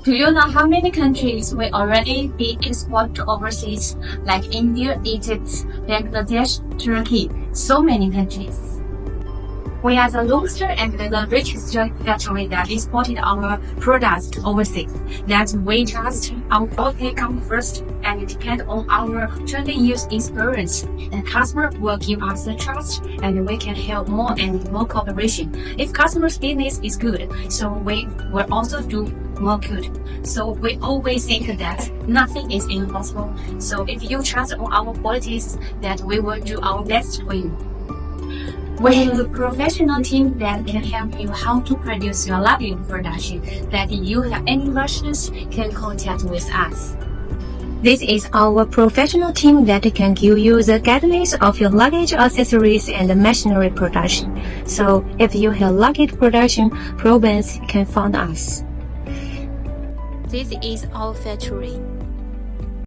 Do you know how many countries we already be export to overseas, like India, Egypt, Bangladesh, Turkey, so many countries. We are the longest and the richest factory that exported our products to overseas. That we trust our quality come first and depend on our 20 years experience. The customer will give us the trust and we can help more and more cooperation. If customer's business is good, so we will also do more good. So we always think that nothing is impossible. So if you trust on our qualities, that we will do our best for you. We have a professional team that can help you how to produce your luggage production. That you have any questions, can contact with us. This is our professional team that can give you the guidance of your luggage accessories and machinery production. So if you have luggage production problems, you can find us. This is our factory.